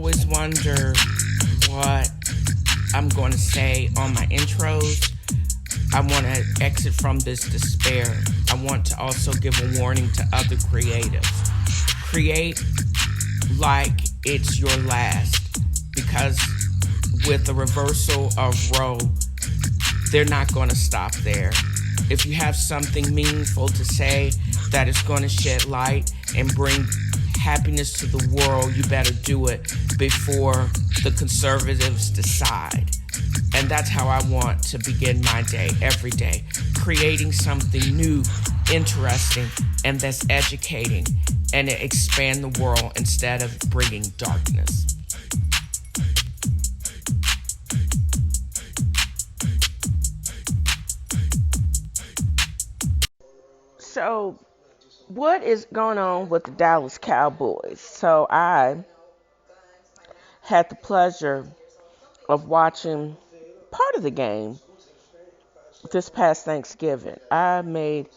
always wonder what I'm going to say on my intros. I want to exit from this despair. I want to also give a warning to other creatives. Create like it's your last, because with the reversal of Roe, they're not going to stop there. If you have something meaningful to say that is going to shed light and bring happiness to the world, you better do it before the conservatives decide. And that's how I want to begin my day, every day. Creating something new, interesting, and that's educating, and it expand the world instead of bringing darkness. So, what is going on with the Dallas Cowboys? So, I had the pleasure of watching part of the game this past Thanksgiving. I made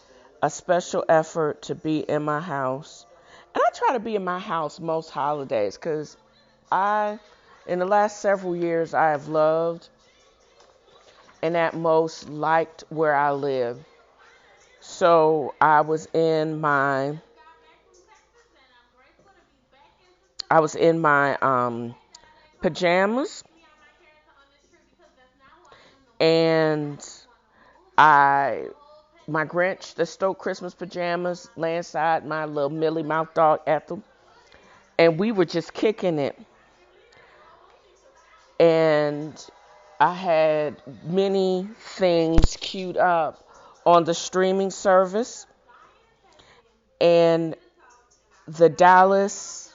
a special effort to be in my house. And I try to be in my house most holidays because in the last several years, I have loved and at most liked where I live. So I was in my pajamas, and my Grinch, the stole Christmas pajamas, lay inside my little Millie Mouth dog Ethel, and we were just kicking it. And I had many things queued up on the streaming service, and the Dallas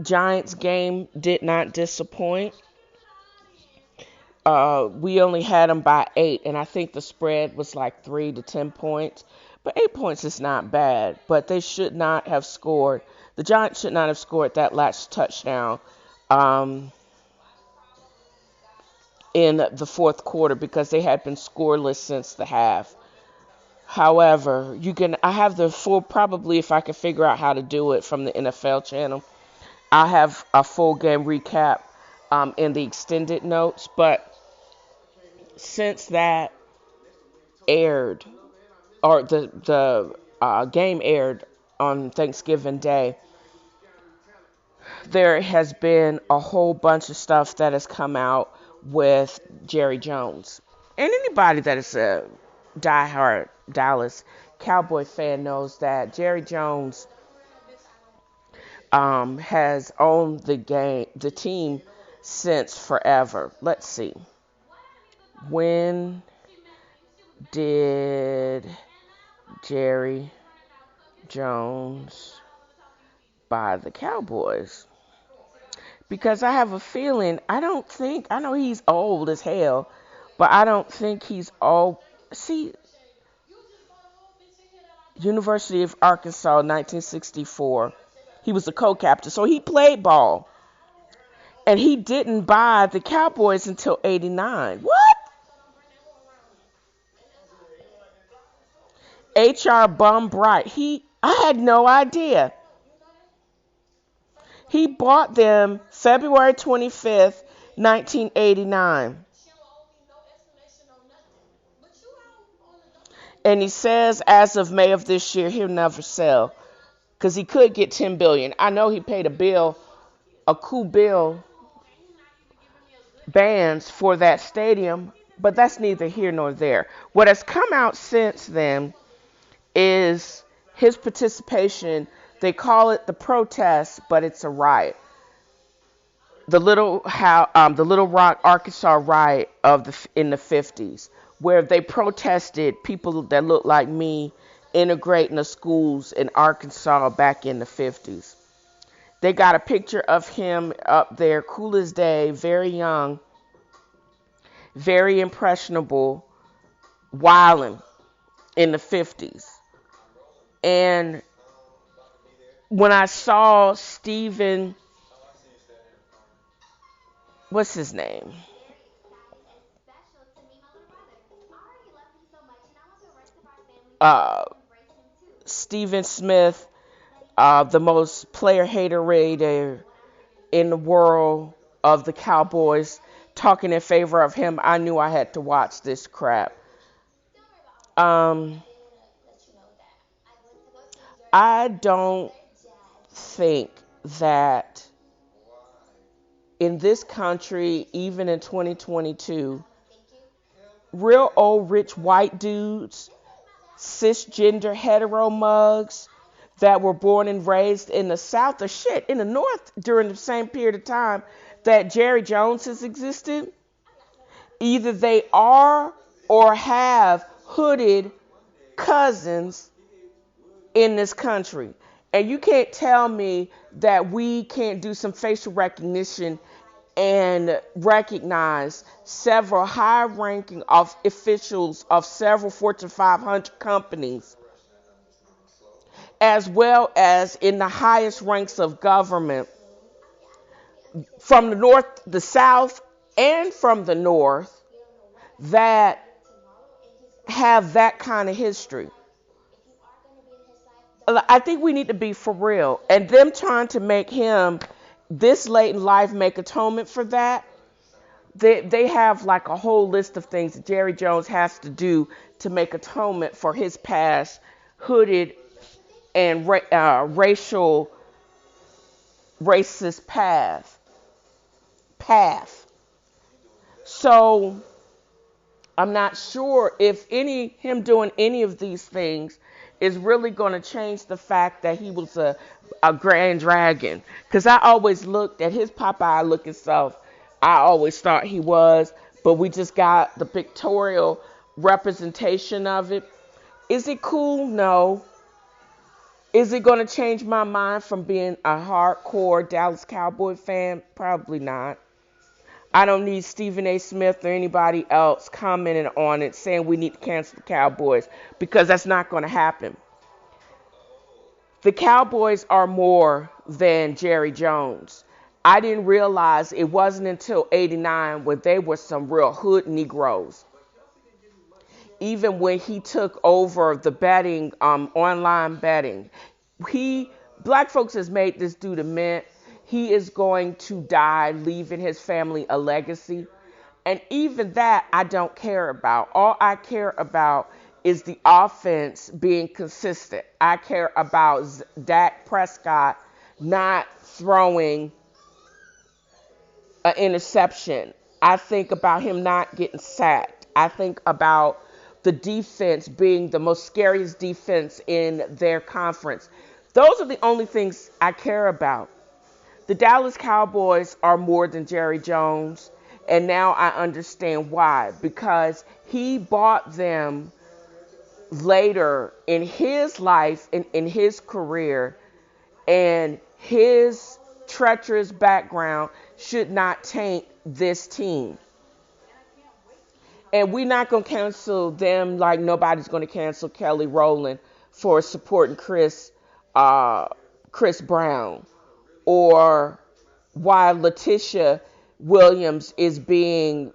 Giants game did not disappoint. We only had them by 8, and I think the spread was like 3 to 10 points. But 8 points is not bad, but they should not have scored. The Giants should not have scored that last touchdown in the fourth quarter because they had been scoreless since the half. However, I have the full, probably if I can figure out how to do it from the NFL channel, I have a full game recap in the extended notes. But since that aired, or the game aired on Thanksgiving Day, there has been a whole bunch of stuff that has come out with Jerry Jones. And anybody that is a diehard Dallas Cowboy fan knows that Jerry Jones has owned the team since forever. Let's see. When did Jerry Jones buy the Cowboys? Because I have a feeling, I know he's old as hell, but I don't think he's old. See, University of Arkansas, 1964. He was the co-captain, so he played ball. And he didn't buy the Cowboys until 89. What? H.R. Bum Bright. I had no idea. He bought them February 25th, 1989. And he says as of May of this year, he'll never sell. Because he could get $10 billion. I know he paid a cool bill, bands for that stadium, but that's neither here nor there. What has come out since then is his participation. They call it the protest, but it's a riot. The Little Rock, Arkansas riot in the 50s, where they protested people that looked like me integrating the schools in Arkansas back in the 50s. They got a picture of him up there, cool as day, very young, very impressionable, wilding in the 50s. And when I saw Stephen, what's his name? Stephen Smith, the most player hater rated in the world of the Cowboys talking in favor of him, I knew I had to watch this crap. Um, I don't think that in this country, even in 2022, real old rich white dudes, cisgender hetero mugs that were born and raised in the South or shit in the North during the same period of time that Jerry Jones has existed, either they are or have hooded cousins in this country. And you can't tell me that we can't do some facial recognition and recognize several high-ranking officials of several Fortune 500 companies, as well as in the highest ranks of government from the North, the South, and from the North that have that kind of history. I think we need to be for real. And them trying to make him this late in life make atonement for that. They have like a whole list of things that Jerry Jones has to do to make atonement for his past hooded and racist path. So I'm not sure if him doing any of these things is really going to change the fact that he was a grand dragon. Because I always looked at his Popeye looking self. I always thought he was, but we just got the pictorial representation of it. Is it cool? No. Is it going to change my mind from being a hardcore Dallas Cowboy fan? Probably not. I don't need Stephen A. Smith or anybody else commenting on it saying we need to cancel the Cowboys, because that's not going to happen. The Cowboys are more than Jerry Jones. I didn't realize it wasn't until '89 when they were some real hood Negroes. Even when he took over the betting, online betting, black folks has made this dude a mint. He is going to die leaving his family a legacy. And even that I don't care about. All I care about is the offense being consistent. I care about Dak Prescott not throwing an interception. I think about him not getting sacked. I think about the defense being the most scariest defense in their conference. Those are the only things I care about. The Dallas Cowboys are more than Jerry Jones, and now I understand why. Because he bought them later in his life and in his career, and his treacherous background should not taint this team. And we're not going to cancel them like nobody's going to cancel Kelly Rowland for supporting Chris Brown, or why Letitia Williams is being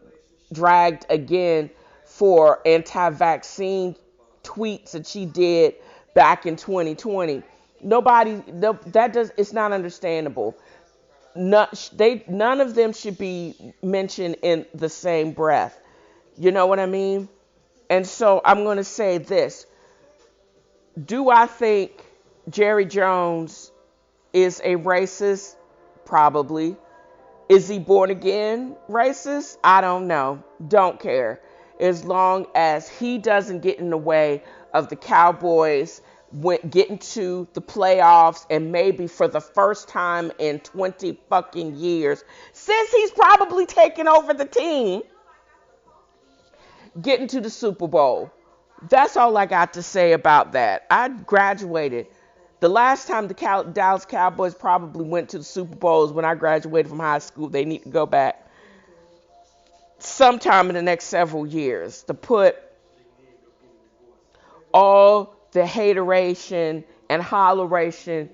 dragged again for anti-vaccine tweets that she did back in 2020. It's not understandable. None of them should be mentioned in the same breath. You know what I mean? And so I'm going to say this. Do I think Jerry Jones is a racist? Probably. Is he born again racist? I don't know. Don't care. As long as he doesn't get in the way of the Cowboys getting to the playoffs, and maybe for the first time in 20 fucking years, since he's probably taken over the team, getting to the Super Bowl. That's all I got to say about that. I graduated. The last time the Dallas Cowboys probably went to the Super Bowl is when I graduated from high school. They need to go back sometime in the next several years to put all the hateration and holleration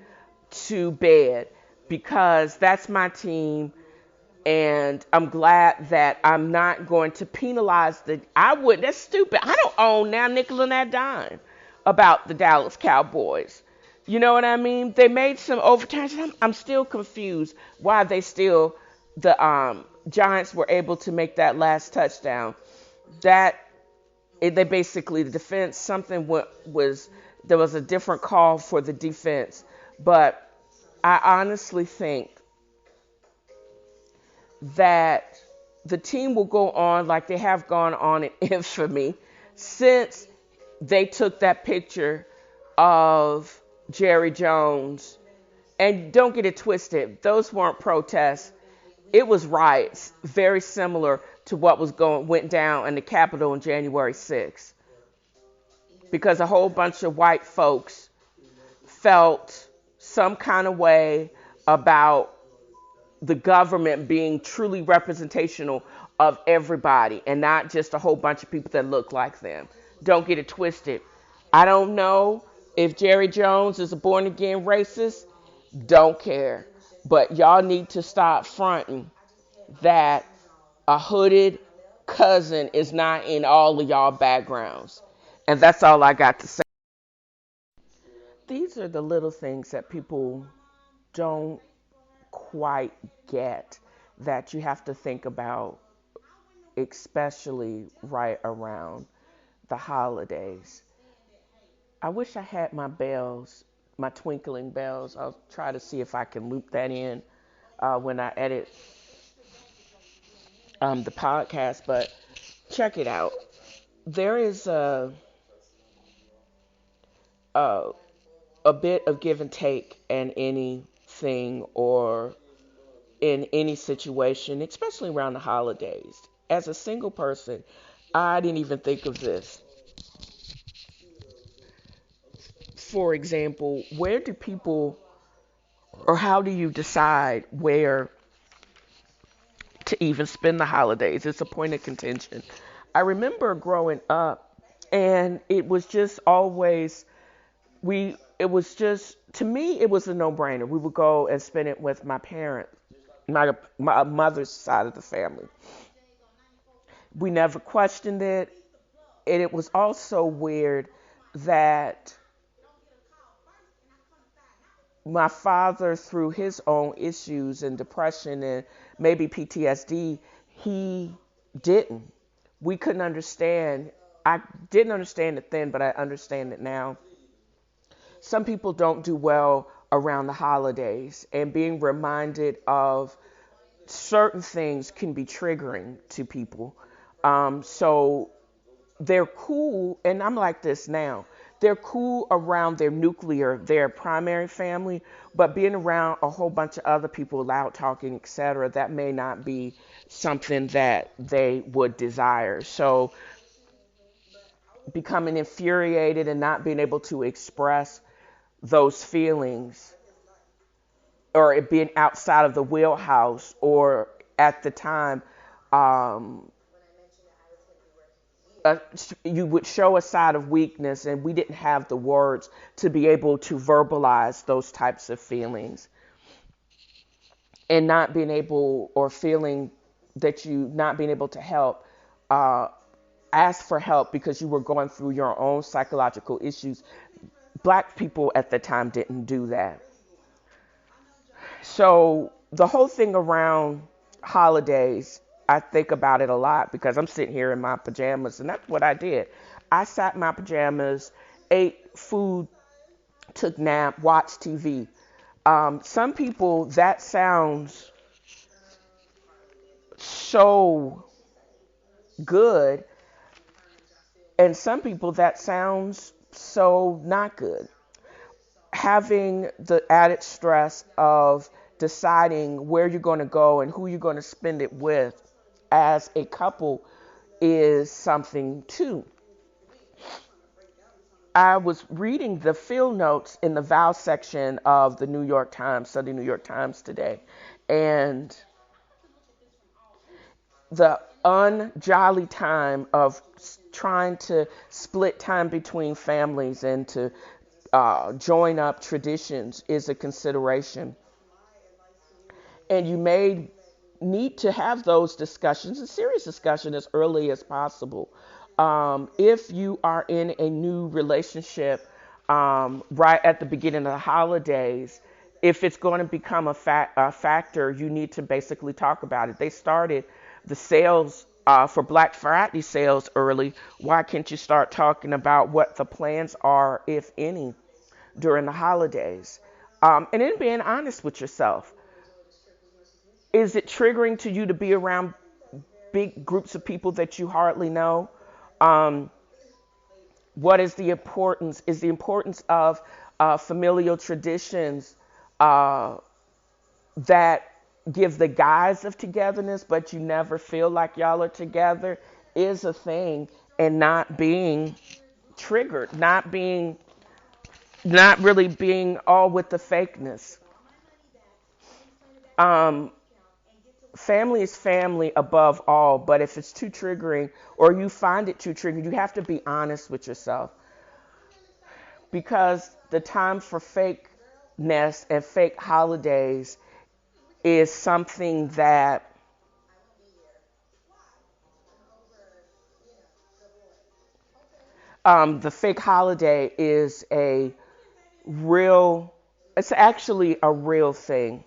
to bed, because that's my team. And I'm glad that I'm not going to penalize that's stupid. I don't own now nickel and that dime about the Dallas Cowboys. You know what I mean? They made some overtimes. I'm still confused why the Giants were able to make that last touchdown. That they basically the defense was there was a different call for the defense, but I honestly think that the team will go on like they have gone on in infamy since they took that picture of Jerry Jones. And don't get it twisted, those weren't protests. It was riots, very similar to what went down in the Capitol on January 6th, because a whole bunch of white folks felt some kind of way about the government being truly representational of everybody and not just a whole bunch of people that look like them. Don't get it twisted. I don't know if Jerry Jones is a born again racist. Don't care. But y'all need to stop fronting that a hooded cousin is not in all of y'all backgrounds. And that's all I got to say. These are the little things that people don't quite get, that you have to think about, especially right around the holidays. I wish I had my bells, my twinkling bells. I'll try to see if I can loop that in when I edit the podcast. But check it out. There is a, a bit of give and take in anything or in any situation, especially around the holidays. As a single person, I didn't even think of this. For example, where do people, or how do you decide where to even spend the holidays? It's a point of contention. I remember growing up, and it was just always, it was just, to me, it was a no-brainer. We would go and spend it with my parents, my mother's side of the family. We never questioned it. And it was also weird that my father, through his own issues and depression and maybe PTSD, he didn't. We couldn't understand. I didn't understand it then, but I understand it now. Some people don't do well around the holidays, and being reminded of certain things can be triggering to people. So they're cool, and I'm like this now. They're cool around their primary family, but being around a whole bunch of other people, loud talking, etc., that may not be something that they would desire. So becoming infuriated and not being able to express those feelings, or it being outside of the wheelhouse, or at the time, um, uh, you would show a side of weakness, and we didn't have the words to be able to verbalize those types of feelings, and not being able, or feeling that you not being able to help, uh, ask for help because you were going through your own psychological issues. Black people at the time didn't do that. So the whole thing around holidays, I think about it a lot because I'm sitting here in my pajamas, and that's what I did. I sat in my pajamas, ate food, took nap, watched TV. Some people, that sounds so good, and some people that sounds so not good. Having the added stress of deciding where you're going to go and who you're going to spend it with as a couple is something too. I was reading the field notes in the vow section of the New York Times, Sunday New York Times today, and the unjolly time of trying to split time between families and to join up traditions is a consideration. And you may need to have those discussions, a serious discussion, as early as possible. If you are in a new relationship, right at the beginning of the holidays. If it's going to become a factor, you need to basically talk about it. They started the sales for Black Friday sales early. Why can't you start talking about what the plans are, if any, during the holidays? And then being honest with yourself. Is it triggering to you to be around big groups of people that you hardly know? Um, what is the importance? Is the importance of familial traditions uh, that give the guise of togetherness, but you never feel like y'all are together, is a thing, and not being triggered, not really being all with the fakeness. Um, Family is family above all, but if it's too triggering or you find it too triggering, you have to be honest with yourself, because the time for fakeness and fake holidays is something that the fake holiday is a real, it's actually a real thing.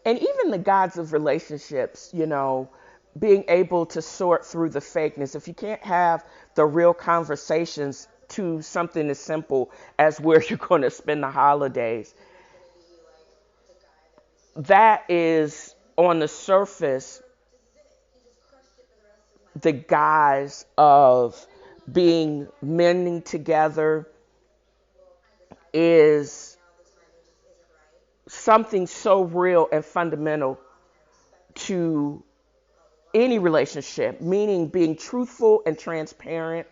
And even the gods of relationships, being able to sort through the fakeness. If you can't have the real conversations to something as simple as where you're going to spend the holidays, that is on the surface the guise of being mending together, is something so real and fundamental to any relationship, meaning being truthful and transparent.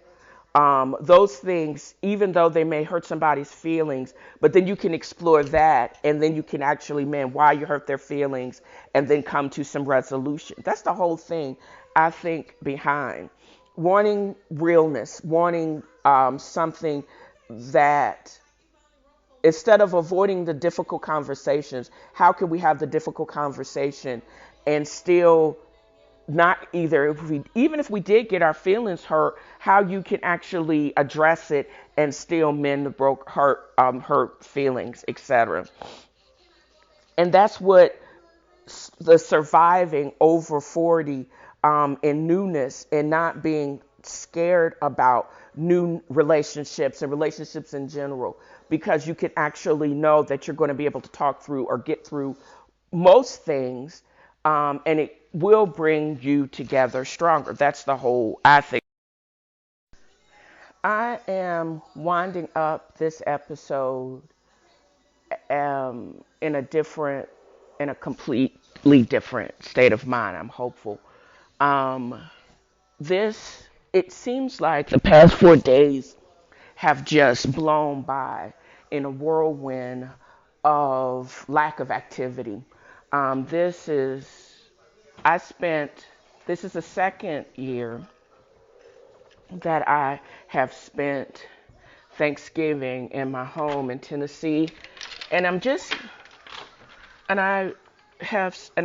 Those things, even though they may hurt somebody's feelings, but then you can explore that, and then you can actually, man, why you hurt their feelings, and then come to some resolution. That's the whole thing, I think, behind wanting realness, wanting something that, instead of avoiding the difficult conversations, how can we have the difficult conversation and still not either, even if we did get our feelings hurt, how you can actually address it and still mend the hurt feelings, etc. And that's what the surviving over 40 in newness, and not being scared about new relationships and relationships in general, because you can actually know that you're going to be able to talk through or get through most things, and it will bring you together stronger. That's the whole, I think. I am winding up this episode in a completely different state of mind. I'm hopeful. Um, this, it seems like the past 4 days have just blown by in a whirlwind of lack of activity. This is, I spent, this is the second year that I have spent Thanksgiving in my home in Tennessee. And I'm just, and I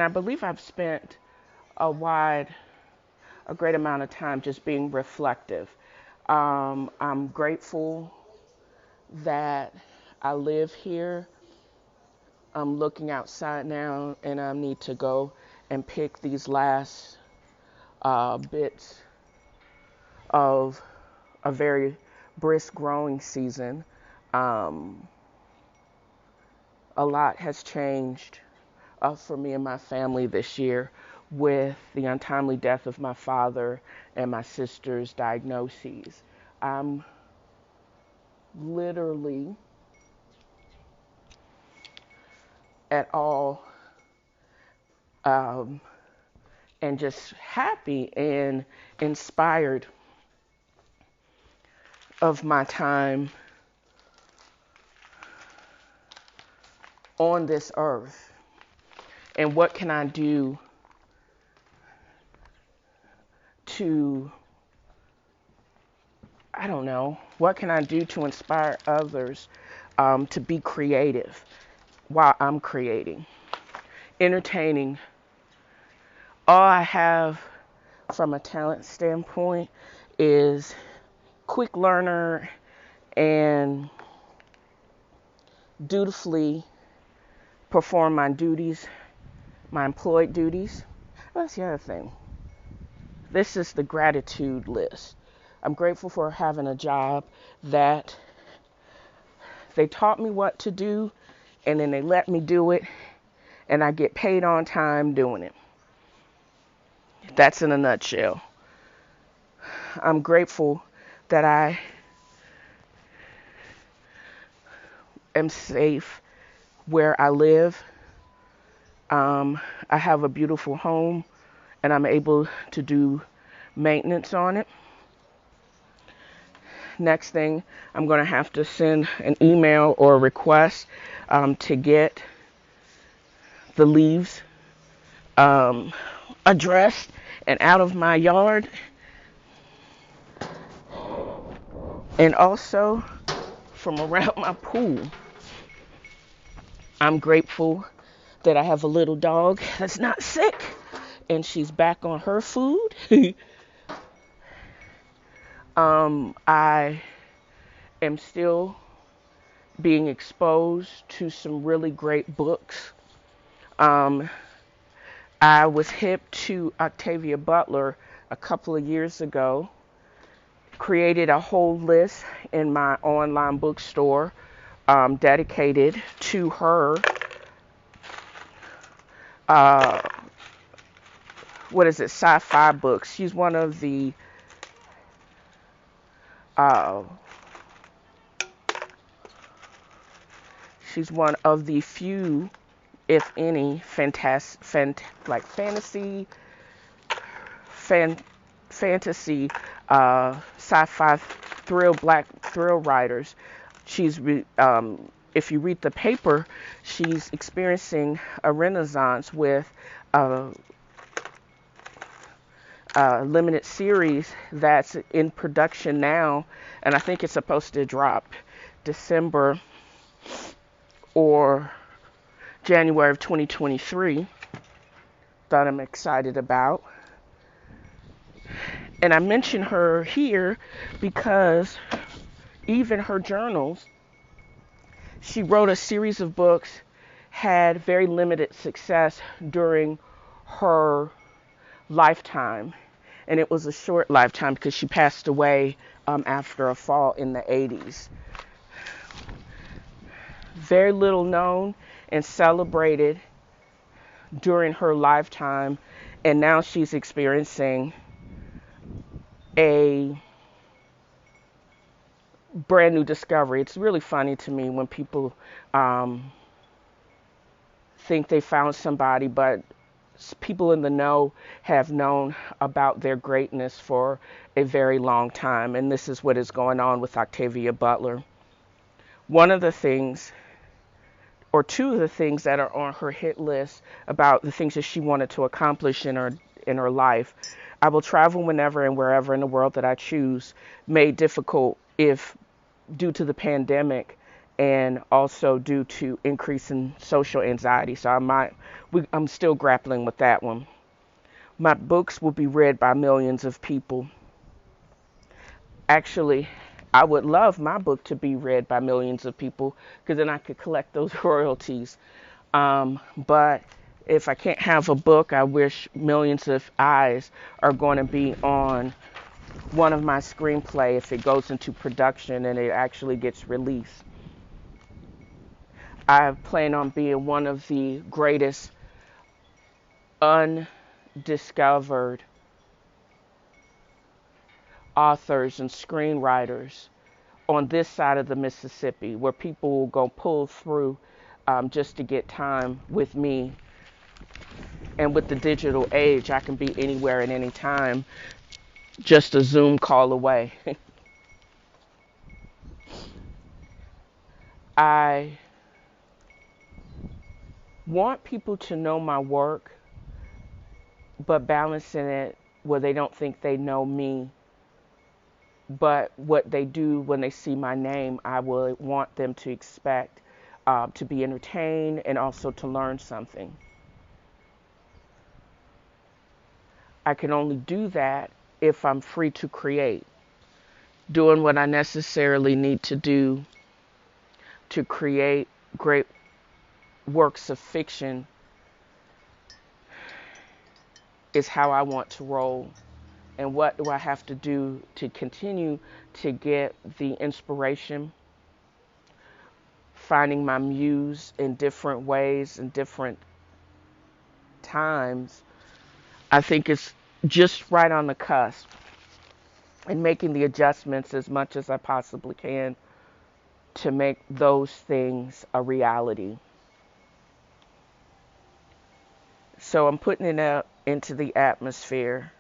believe I've spent a great amount of time just being reflective. I'm grateful that I live here. I'm looking outside now, and I need to go and pick these last bits of a very brisk growing season. Um, a lot has changed for me and my family this year, with the untimely death of my father and my sister's diagnoses. I'm literally at all um, and just happy and inspired of my time on this earth, and what can I do to, I don't know, what can I do to inspire others to be creative while I'm creating, entertaining. All I have from a talent standpoint is quick learner and dutifully perform my duties, my employed duties. That's the other thing. This is the gratitude list. I'm grateful for having a job that they taught me what to do, and then they let me do it, and I get paid on time doing it. That's in a nutshell. I'm grateful that I am safe where I live. I have a beautiful home, and I'm able to do maintenance on it. Next thing, I'm going to have to send an email or a request to get the leaves addressed and out of my yard. And also from around my pool. I'm grateful that I have a little dog that's not sick and she's back on her food. I am still being exposed to some really great books. I was hip to Octavia Butler a couple of years ago, created a whole list in my online bookstore dedicated to her. Sci-fi books. She's one of the few, if any, fantasy, sci-fi black thrill writers. If you read the paper, she's experiencing a renaissance with a limited series that's in production now, and I think it's supposed to drop December or January of 2023, that I'm excited about. And I mention her here because even her journals, she wrote a series of books, had very limited success during her lifetime. And it was a short lifetime because she passed away after a fall in the 80s. Very little known and celebrated during her lifetime, and now she's experiencing a brand new discovery. It's really funny to me when people think they found somebody, but people in the know have known about their greatness for a very long time, and this is what is going on with Octavia Butler. One of the things, or two of the things that are on her hit list about the things that she wanted to accomplish in her life: I will travel whenever and wherever in the world that I choose, made difficult if due to the pandemic and also due to increase in social anxiety. So I'm still grappling with that one. My books will be read by millions of people. Actually, I would love my book to be read by millions of people because then I could collect those royalties. But if I can't have a book, I wish millions of eyes are going to be on one of my screenplay if it goes into production and it actually gets released. I plan on being one of the greatest undiscovered authors and screenwriters on this side of the Mississippi, where people will go pull through just to get time with me. And with the digital age, I can be anywhere at any time, just a Zoom call away. I want people to know my work, but balancing it where they don't think they know me. But what they do when they see my name, I will want them to expect to be entertained and also to learn something. I can only do that if I'm free to create. doing what I necessarily need to do to create great works of fiction is how I want to roll. And what do I have to do to continue to get the inspiration, finding my muse in different ways and different times? I think it's just right on the cusp, and making the adjustments as much as I possibly can to make those things a reality. So I'm putting it out into the atmosphere.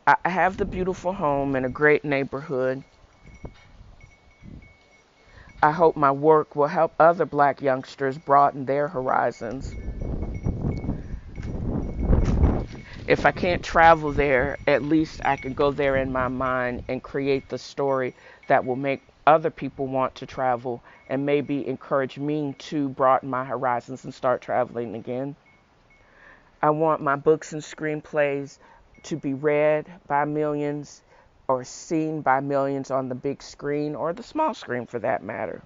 I have the beautiful home in a great neighborhood. I hope my work will help other black youngsters broaden their horizons. If I can't travel there, at least I can go there in my mind and create the story that will make other people want to travel and maybe encourage me to broaden my horizons and start traveling again. I want my books and screenplays to be read by millions or seen by millions on the big screen or the small screen for that matter.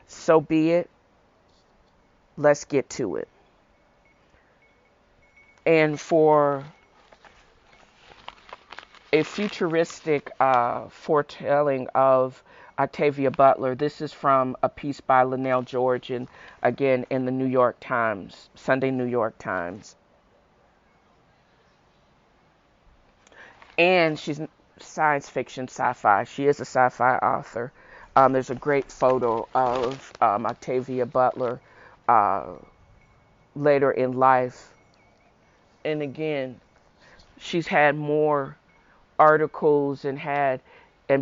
So be it. Let's get to it. And for a futuristic foretelling of Octavia Butler, this is from a piece by Linnell George, and again in the New York Times, Sunday New York Times. And she's science fiction, sci-fi. She is a sci-fi author. There's a great photo of Octavia Butler later in life. And again, she's had more articles and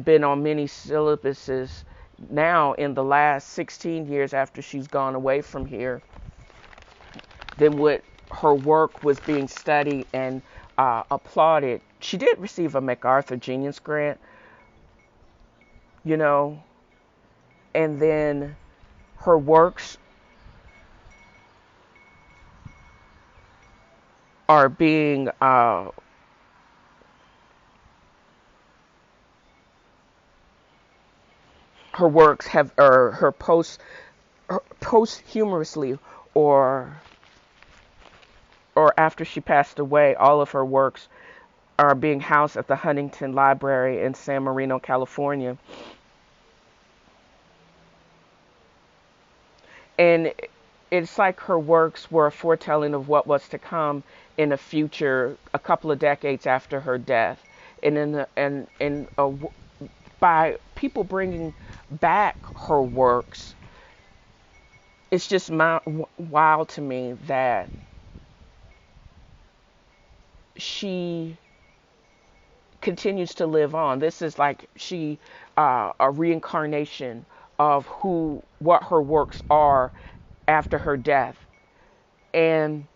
been on many syllabuses now in the last 16 years after she's gone away from here than what her work was being studied and applauded. She did receive a MacArthur Genius Grant, and then her works are being her works have or her posthumously or after she passed away, all of her works are being housed at the Huntington Library in San Marino, California. And it's like her works were a foretelling of what was to come in the future, a couple of decades after her death. By people bringing back her works, it's just wild to me that she continues to live on. This is like she a reincarnation of what her works are after her death. And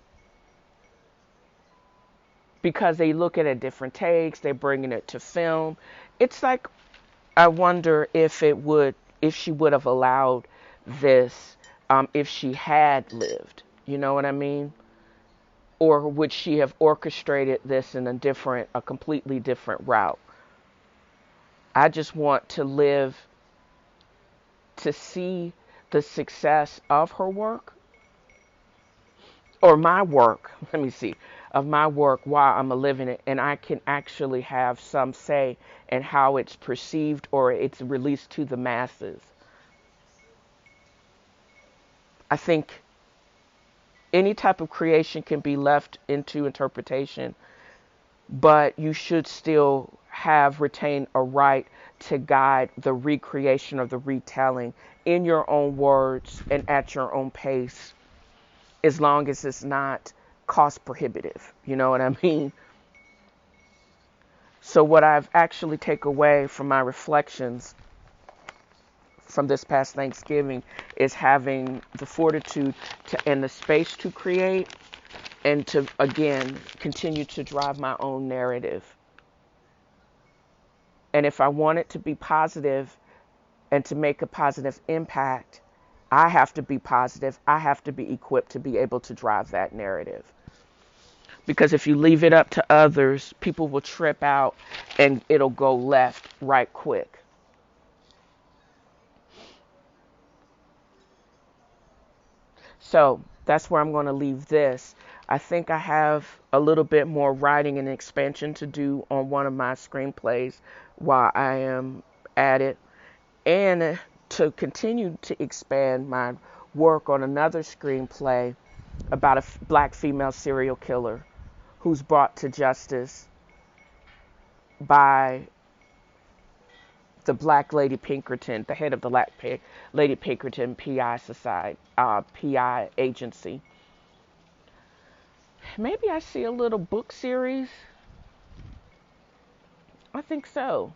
because they look at it different takes, they're bringing it to film. It's like, I wonder if she would have allowed this if she had lived. You know what I mean? Or would she have orchestrated this in a completely different route? I just want to live to see the success of her work, or my work, let me see, of my work while I'm living it, and I can actually have some say in how it's perceived or it's released to the masses. I think any type of creation can be left into interpretation, but you should still retain a right to guide the recreation or the retelling in your own words and at your own pace, as long as it's not cost prohibitive. You know what I mean? So what I've actually taken away from my reflections from this past Thanksgiving is having the fortitude and the space to create, and to, again, continue to drive my own narrative. And if I want it to be positive and to make a positive impact, I have to be positive. I have to be equipped to be able to drive that narrative. Because if you leave it up to others, people will trip out and it'll go left right quick. So that's where I'm going to leave this. I think I have a little bit more writing and expansion to do on one of my screenplays while I am at it, and to continue to expand my work on another screenplay about a black female serial killer who's brought to justice by the Black Lady Pinkerton, the head of the Lady Pinkerton PI Society, PI agency. Maybe I see a little book series. I think so.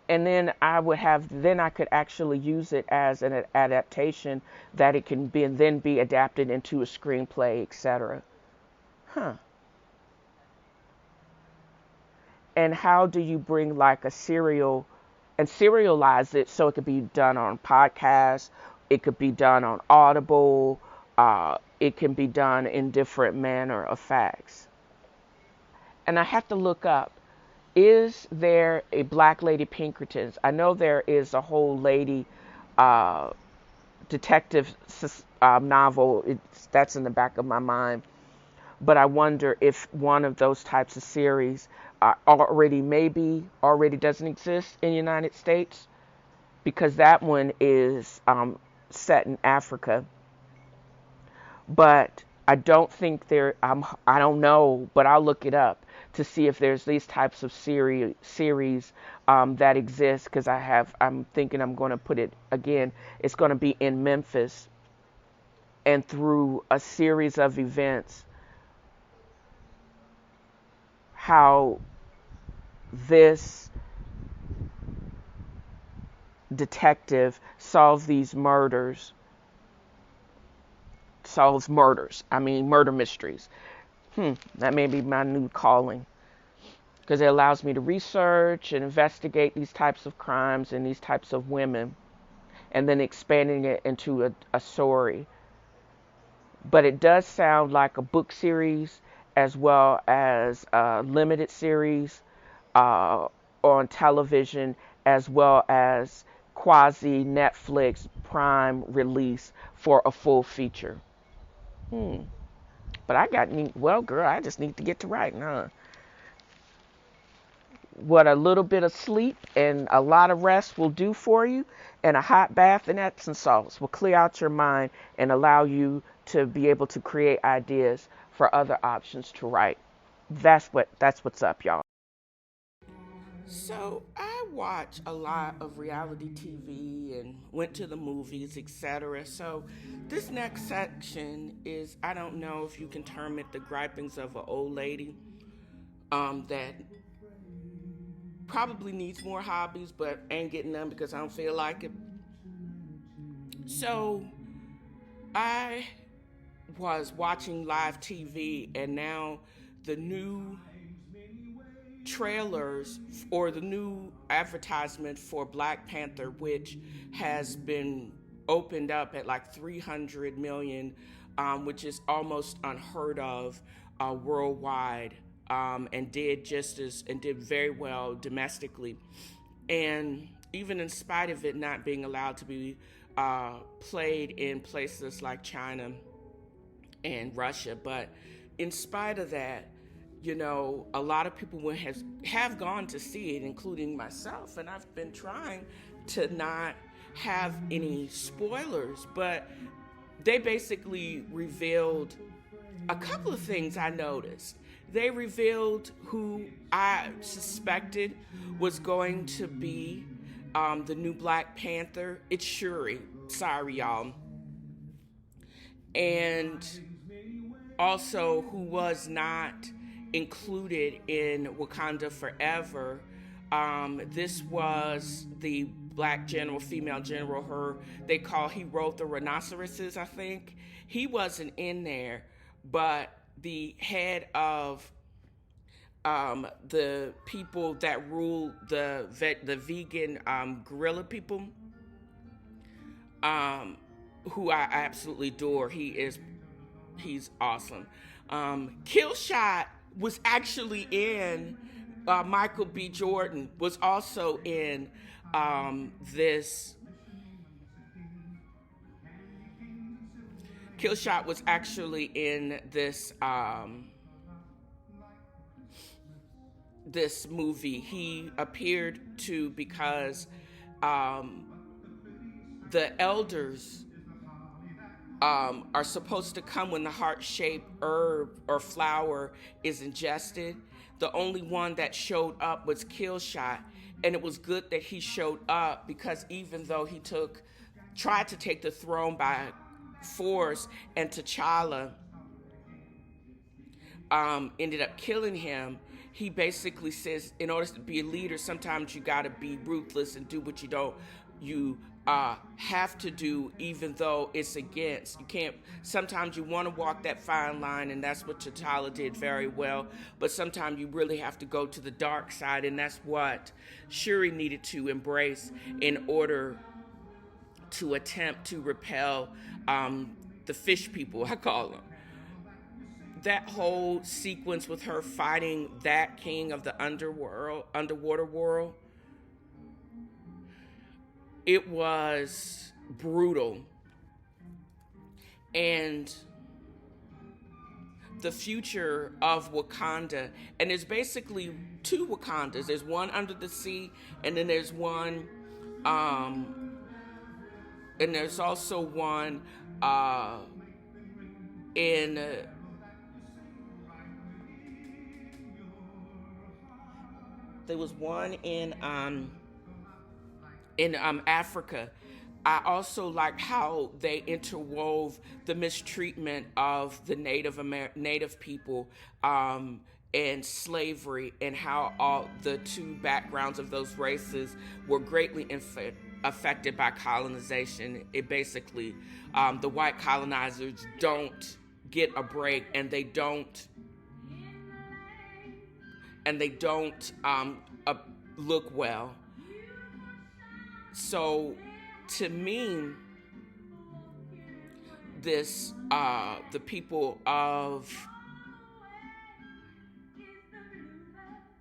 And then I could actually use it as an adaptation that it can be and then be adapted into a screenplay, etc. Huh. And how do you bring like a serial and serialize it so it could be done on podcasts, it could be done on Audible, it can be done in different manner of facts. And I have to look up, is there a Black Lady Pinkertons? I know there is a whole lady detective novel. That's in the back of my mind. But I wonder if one of those types of series already doesn't exist in the United States, because that one is set in Africa. But I don't think I don't know, but I'll look it up to see if there's these types of series that exist, because I'm thinking I'm going to put it again. It's going to be in Memphis, and through a series of events, how this detective solves murders. Murder mysteries. That may be my new calling, because it allows me to research and investigate these types of crimes and these types of women, and then expanding it into a story. But it does sound like a book series as well as a limited series on television, as well as quasi Netflix Prime release for a full feature. But girl, I just need to get to writing, huh? What a little bit of sleep and a lot of rest will do for you, and a hot bath and Epsom salts will clear out your mind and allow you to be able to create ideas for other options to write. That's what's up, y'all. So I watch a lot of reality TV and went to the movies, etc. So this next section is, I don't know if you can term it, the gripings of an old lady that probably needs more hobbies but ain't getting none because I don't feel like it. So I was watching live TV, and now the new trailers or the new advertisement for Black Panther, which has been opened up at like 300 million, which is almost unheard of worldwide, and did very well domestically. And even in spite of it not being allowed to be played in places like China and Russia, but in spite of that, a lot of people have gone to see it, including myself, and I've been trying to not have any spoilers, but they basically revealed a couple of things I noticed. They revealed who I suspected was going to be the new Black Panther. It's Shuri. Sorry, y'all. And also who was not included in Wakanda Forever. This was the black general, female general, he rode the rhinoceroses, I think. He wasn't in there, but the head of the people that rule the vegan gorilla people, who I absolutely adore. He's awesome. Killshot was actually in, Michael B. Jordan was also in this. Killshot was actually in this this movie. He appeared to because the elders are supposed to come when the heart-shaped herb or flower is ingested. The only one that showed up was Killshot, and it was good that he showed up because even though he tried to take the throne by force, and T'Challa ended up killing him, he basically says, in order to be a leader, sometimes you got to be ruthless and do what you have to do, even though it's against. You can't. Sometimes you want to walk that fine line, and that's what T'Challa did very well. But sometimes you really have to go to the dark side, and that's what Shuri needed to embrace in order to attempt to repel the fish people, I call them. That whole sequence with her fighting that king of the underwater world, it was brutal. And the future of Wakanda, and there's basically two Wakandas. There's one under the sea, and then there's one, and there's also one in there was one in Africa. I also like how they interwove the mistreatment of the Native people and slavery, and how all the two backgrounds of those races were greatly affected by colonization. It basically, the white colonizers don't get a break, and they don't look well. So to me, this the people of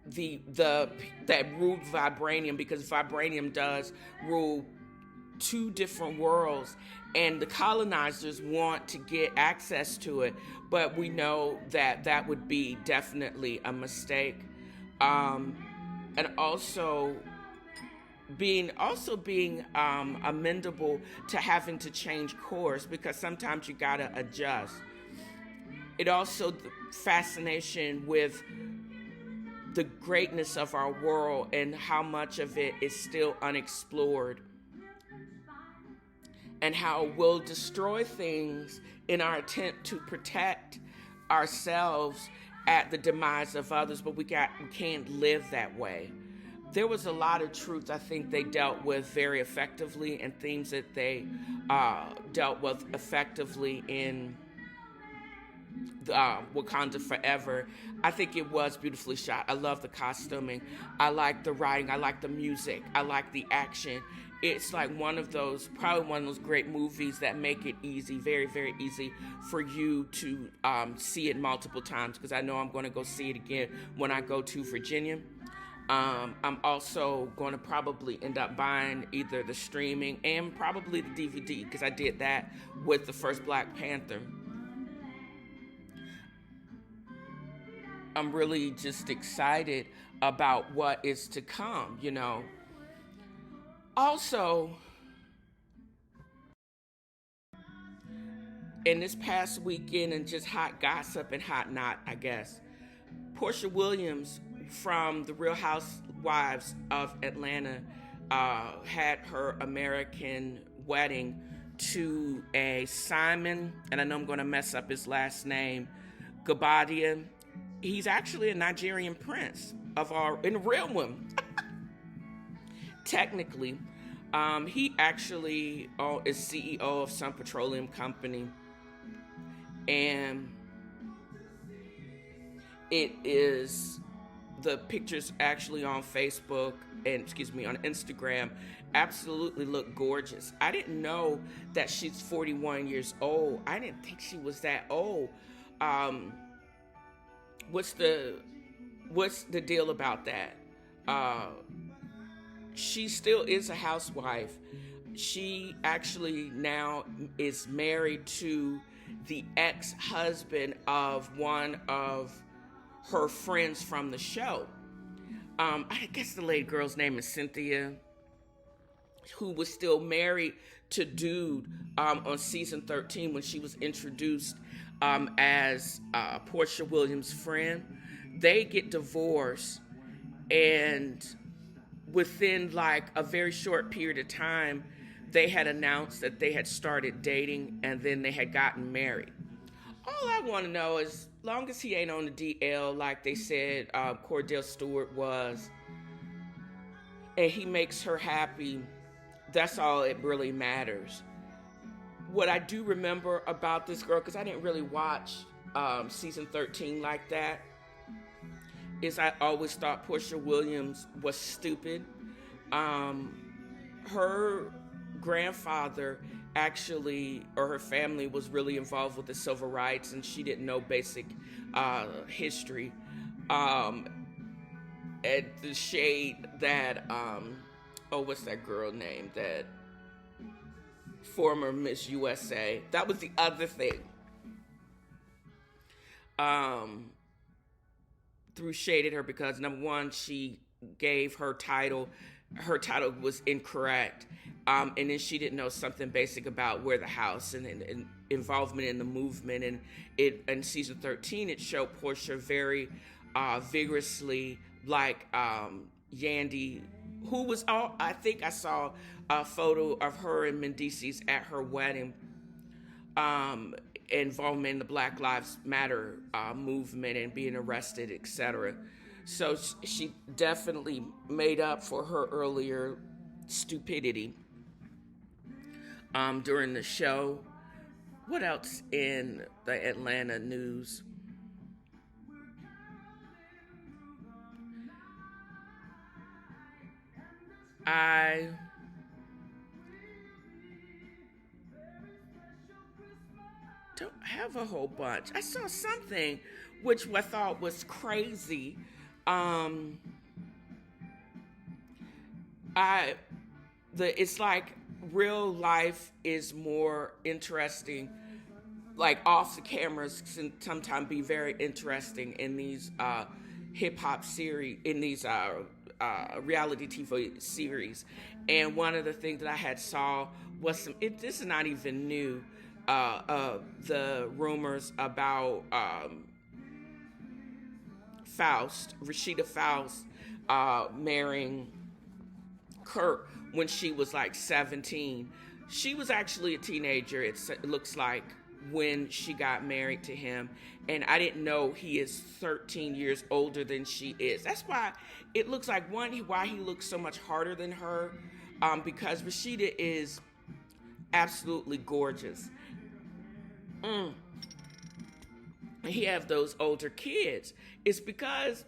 that ruled vibranium, because vibranium does rule two different worlds, and the colonizers want to get access to it, but we know that that would be definitely a mistake. And also being amendable to having to change course, because sometimes you gotta adjust. It also, the fascination with the greatness of our world and how much of it is still unexplored, and how we'll destroy things in our attempt to protect ourselves at the demise of others, but we can't live that way. There was a lot of truth I think they dealt with very effectively, and themes that they dealt with effectively in Wakanda Forever. I think it was beautifully shot. I love the costuming. I like the writing. I like the music. I like the action. It's like probably one of those great movies that make it easy, very, very easy for you to see it multiple times, because I know I'm going to go see it again when I go to Virginia. I'm also going to probably end up buying either the streaming and probably the DVD, because I did that with the first Black Panther. I'm really just excited about what is to come, you know. Also, in this past weekend, and just hot gossip and hot not, I guess, Portia Williams from The Real Housewives of Atlanta had her American wedding to a Simon, and I know I'm going to mess up his last name, Gabadia. He's actually a Nigerian prince in a real one. Technically, he actually is CEO of some petroleum company, and the pictures actually on Facebook and on Instagram absolutely look gorgeous. I didn't know that she's 41 years old. I didn't think she was that old. what's the deal about that? Uh, she still is a housewife. She actually now is married to the ex-husband of one of her friends from the show. I guess the lady girl's name is Cynthia, who was still married to Dude on season 13 when she was introduced as Portia Williams' friend. They get divorced, and within like a very short period of time, they had announced that they had started dating and then they had gotten married. All I want to know is, long as he ain't on the DL like they said Cordell Stewart was, and he makes her happy, that's all it really matters. What I do remember about this girl, because I didn't really watch season 13 like that, is I always thought Portia Williams was stupid. Her grandfather actually, or her family, was really involved with the civil rights, and she didn't know basic history. And the shade that, what's that girl name? That former Miss USA. That was the other thing. Threw shade at her because, number one, she gave her title was incorrect, and then she didn't know something basic about where the house and involvement in the movement. And in season 13 it showed Portia very vigorously, like Yandy, who was all, I think I saw a photo of her and Mendices at her wedding, involvement in the Black Lives Matter movement and being arrested, etc. So she definitely made up for her earlier stupidity during the show. What else in the Atlanta news? I don't have a whole bunch. I saw something which I thought was crazy. It's like real life is more interesting. Like off the cameras can sometimes be very interesting in these hip hop series, in these reality TV series. And one of the things that I had saw was this is not even new. The rumors about Rashida Faust, marrying Kurt when she was like 17. She was actually a teenager, it looks like, when she got married to him. And I didn't know he is 13 years older than she is. That's why it looks like, why he looks so much harder than her, because Rashida is absolutely gorgeous. He have those older kids. It's because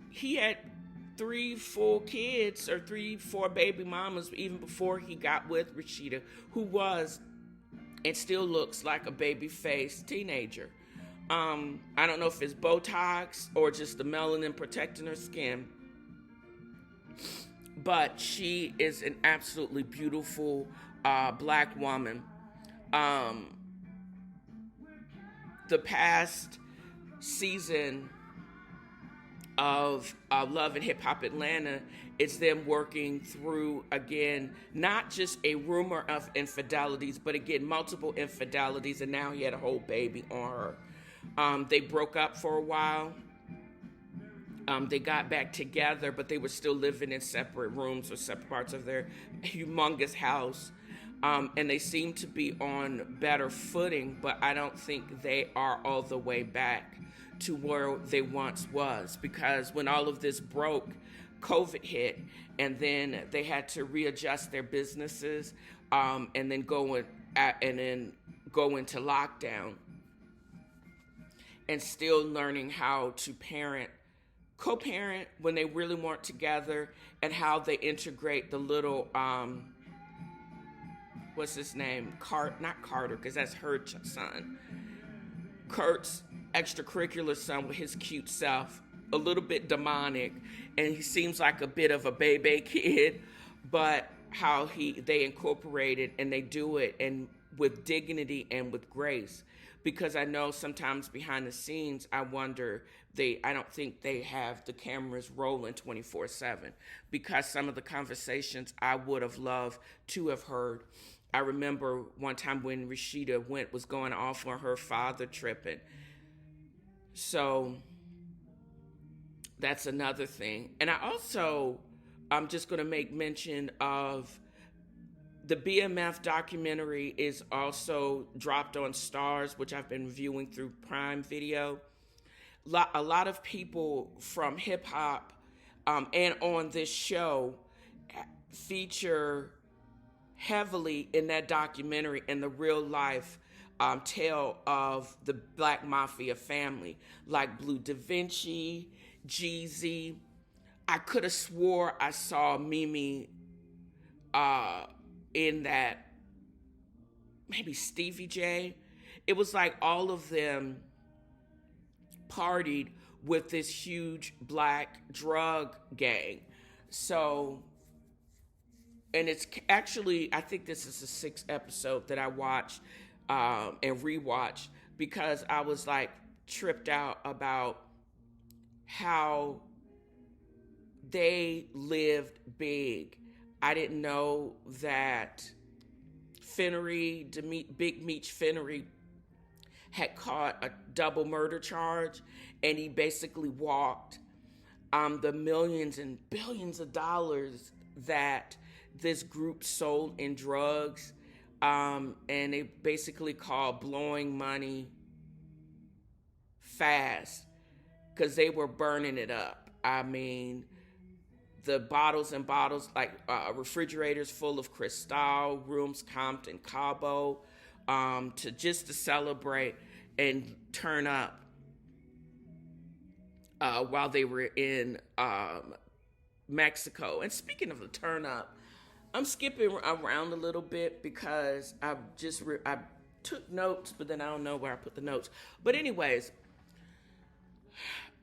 he had 3 full kids, or 3-4 baby mamas, even before he got with Rashida, who was and still looks like a baby-faced teenager. I don't know if it's Botox or just the melanin protecting her skin, but she is an absolutely beautiful black woman. The past season of Love and Hip Hop Atlanta, it's them working through, again, not just a rumor of infidelities, but again, multiple infidelities, and now he had a whole baby on her. They broke up for a while. They got back together, but they were still living in separate rooms or separate parts of their humongous house. And they seem to be on better footing, but I don't think they are all the way back to where they once was, because when all of this broke, COVID hit, and then they had to readjust their businesses, and then go into lockdown, and still learning how to co-parent when they really weren't together, and how they integrate the little what's his name? Not Carter, because that's her son. Kurt's extracurricular son with his cute self, a little bit demonic, and he seems like a bit of a baby kid, but how they incorporate it and they do it and with dignity and with grace. Because I know sometimes behind the scenes, I wonder, I don't think they have the cameras rolling 24/7, because some of the conversations I would have loved to have heard. I remember one time when Rashida was going off on her father tripping. So that's another thing. And I'm just going to make mention of the BMF documentary is also dropped on Stars, which I've been viewing through Prime Video. A lot of people from hip hop and on this show feature heavily in that documentary and the real life tale of the Black Mafia family, like Blue Da Vinci, Jeezy. I could have swore I saw Mimi in that, maybe Stevie J. It was like all of them partied with this huge black drug gang. So, and it's actually, I think this is the 6th episode that I watched and rewatched, because I was like tripped out about how they lived big. I didn't know that Big Meech Finnery had caught a double murder charge, and he basically walked the millions and billions of dollars that this group sold in drugs, and they basically called blowing money fast, because they were burning it up. I mean, the bottles and bottles, like refrigerators full of Cristal, rooms comped in Cabo, to celebrate and turn up while they were in Mexico. And speaking of the turn up, I'm skipping around a little bit because I took notes, but then I don't know where I put the notes. But anyways,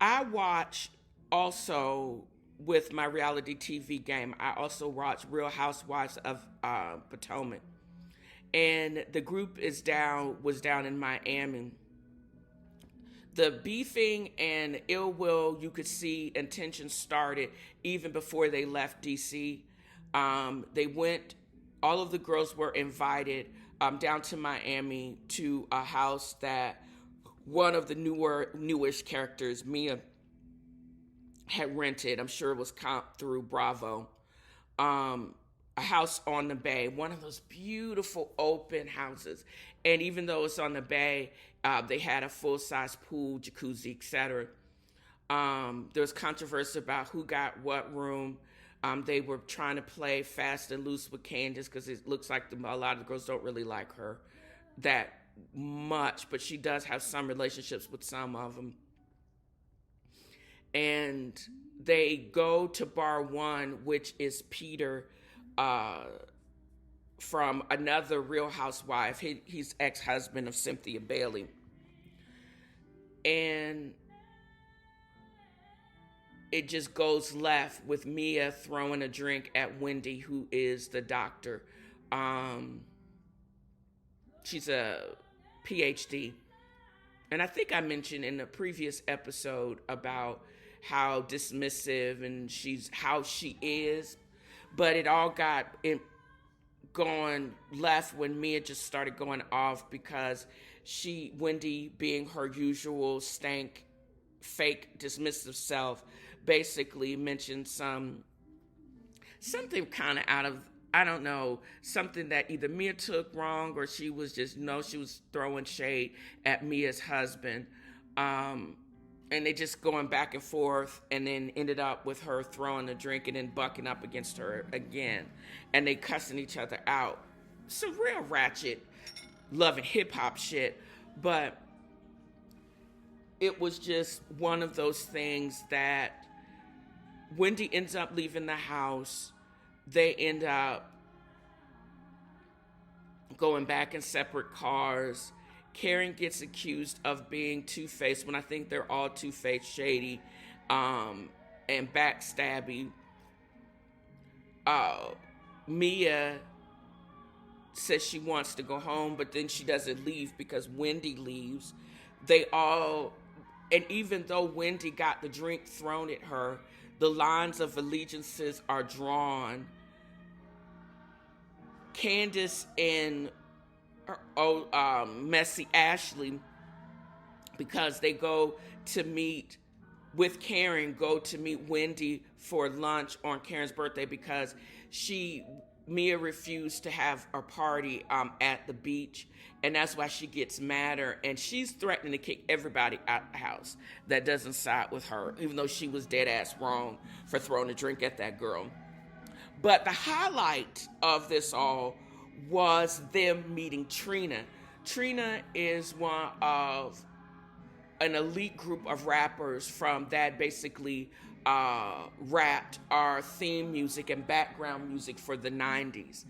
I watch also, with my reality TV game, I also watch Real Housewives of Potomac. And the group was down in Miami. The beefing and ill will, you could see, and tension started even before they left DC. All of the girls were invited down to Miami to a house that one of the newish characters, Mia, had rented. I'm sure it was comped through Bravo. A house on the bay, one of those beautiful open houses. And even though it's on the bay, they had a full-size pool, jacuzzi, etc. There was controversy about who got what room. They were trying to play fast and loose with Candace, because it looks like a lot of the girls don't really like her that much, but she does have some relationships with some of them. And they go to bar 1, which is Peter from another Real Housewife. He's ex-husband of Cynthia Bailey. And it just goes left with Mia throwing a drink at Wendy, who is the doctor. She's a PhD. And I think I mentioned in a previous episode about how dismissive and how she is, but it all got going left when Mia just started going off, because Wendy, being her usual stank, fake, dismissive self, basically mentioned something kind of out of, I don't know, something that either Mia took wrong, or she was just, she was throwing shade at Mia's husband. And they just going back and forth, and then ended up with her throwing a drink and then bucking up against her again. And they cussing each other out. Some real ratchet, loving hip-hop shit. But it was just one of those things that Wendy ends up leaving the house. They end up going back in separate cars. Karen gets accused of being two-faced when I think they're all two-faced, shady, and backstabby. Mia says she wants to go home, but then she doesn't leave because Wendy leaves. And even though Wendy got the drink thrown at her, the lines of allegiances are drawn. Candace and Messy Ashley, because they go to meet with Karen, go to meet Wendy for lunch on Karen's birthday because Mia refused to have a party at the beach, and that's why she gets madder, and she's threatening to kick everybody out of the house that doesn't side with her, even though she was dead ass wrong for throwing a drink at that girl. But the highlight of this all was them meeting Trina. Trina is one of an elite group of rappers from that basically rapped our theme music and background music for the 90s.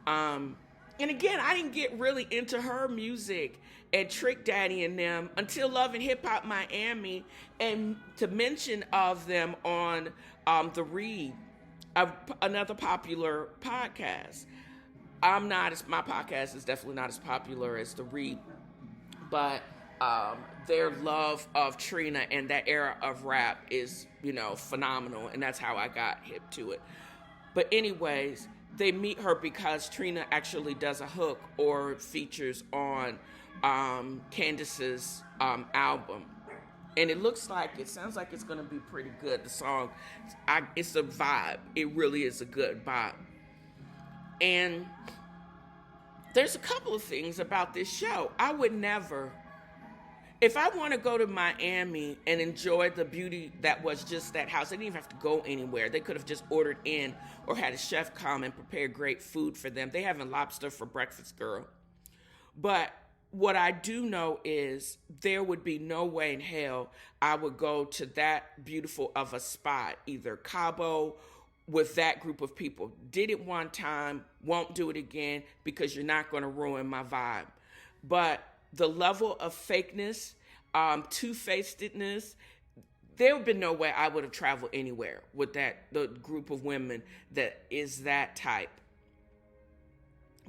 And again, I didn't get really into her music and Trick Daddy and them until Love and Hip Hop Miami, and to mention of them on The Read, another popular podcast. My podcast is definitely not as popular as The Read, but their love of Trina and that era of rap is, phenomenal, and that's how I got hip to it. But anyways, they meet her because Trina actually does a hook or features on Candace's album. And it sounds like it's going to be pretty good. The song, it's a vibe. It really is a good vibe. And there's a couple of things about this show. I would never, if I want to go to Miami and enjoy the beauty that was just that house, they didn't even have to go anywhere. They could have just ordered in or had a chef come and prepare great food for them. They having lobster for breakfast, girl. But what I do know is there would be no way in hell I would go to that beautiful of a spot, either Cabo, with that group of people. Did it one time, won't do it again, because you're not going to ruin my vibe. But the level of fakeness, two-facedness, there would be no way I would have traveled anywhere with the group of women that is that type.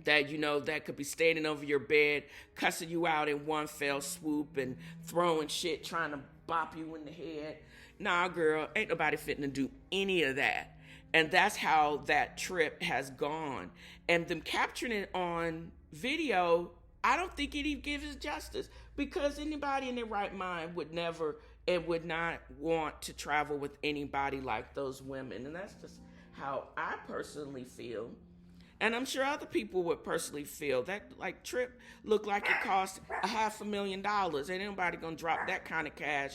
That, that could be standing over your bed, cussing you out in one fell swoop and throwing shit, trying to bop you in the head. Nah, girl, ain't nobody fitting to do any of that. And that's how that trip has gone. And them capturing it on video, I don't think it even gives it justice, because anybody in their right mind would never and would not want to travel with anybody like those women. And that's just how I personally feel. And I'm sure other people would personally feel that trip looked like it cost $500,000. Ain't nobody gonna drop that kind of cash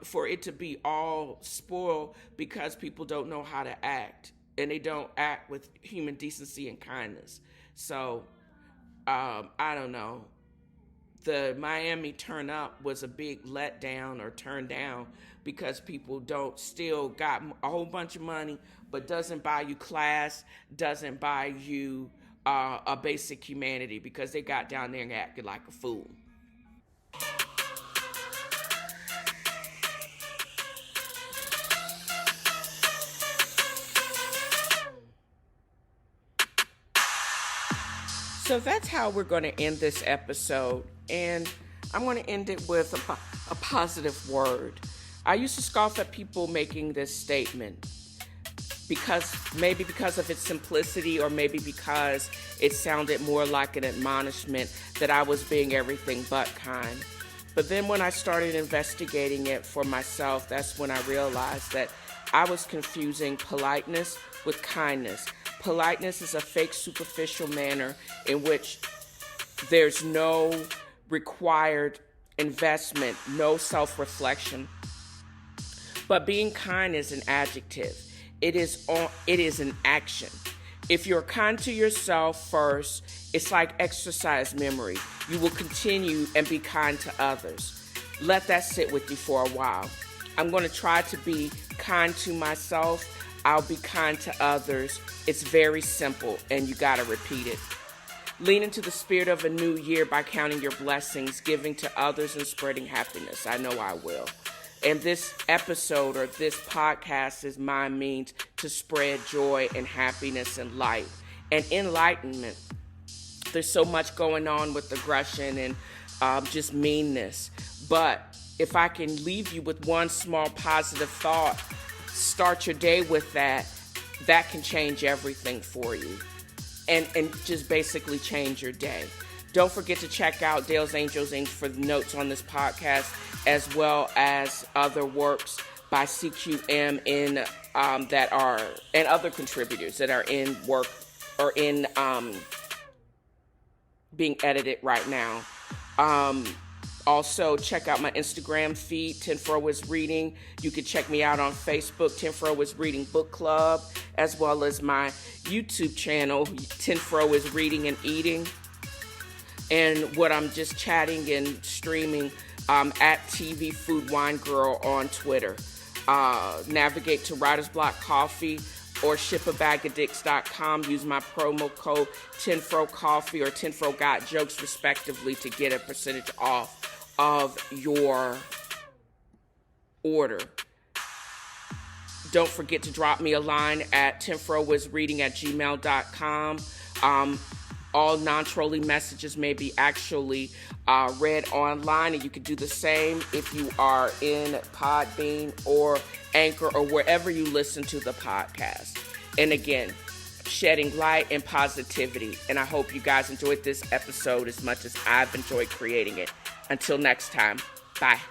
for it to be all spoiled because people don't know how to act, and they don't act with human decency and kindness. So I don't know. The Miami turn up was a big letdown or turn down because people still got a whole bunch of money, but doesn't buy you class, doesn't buy you a basic humanity, because they got down there and acted like a fool. So that's how we're going to end this episode. And I'm going to end it with a positive word. I used to scoff at people making this statement because of its simplicity, or maybe because it sounded more like an admonishment that I was being everything but kind. But then when I started investigating it for myself, that's when I realized that I was confusing politeness with kindness. Politeness is a fake, superficial manner in which there's no required investment, no self-reflection. But being kind is an adjective. It is an action. If you're kind to yourself first, it's like exercise memory. You will continue and be kind to others. Let that sit with you for a while. I'm going to try to be kind to myself. I'll be kind to others. It's very simple, and you got to repeat it. Lean into the spirit of a new year by counting your blessings, giving to others, and spreading happiness. I know I will. And this episode or this podcast is my means to spread joy and happiness and light and enlightenment. There's so much going on with aggression and just meanness. But if I can leave you with one small positive thought, start your day with that, that can change everything for you. And just basically change your day. Don't forget to check out Dale's Angels Inc. for the notes on this podcast, as well as other works by CQM that are, and other contributors that are in work or in being edited right now. Also, check out my Instagram feed, TNFro is Reading. You can check me out on Facebook, TNFro is Reading Book Club, as well as my YouTube channel, TNFro is Reading and Eating. And what I'm just chatting and streaming at TV Food Wine Girl on Twitter. Navigate to Writer's Block Coffee or shipabagadicks.com. Use my promo code TNFro Coffee or TNFro Got Jokes, respectively, to get a percentage off of your order. Don't forget to drop me a line at TNFroWasReading@gmail.com. All non-trolling messages may be actually read online, and you can do the same if you are in Podbean or Anchor or wherever you listen to the podcast. And again, shedding light and positivity. And I hope you guys enjoyed this episode as much as I've enjoyed creating it. Until next time, bye.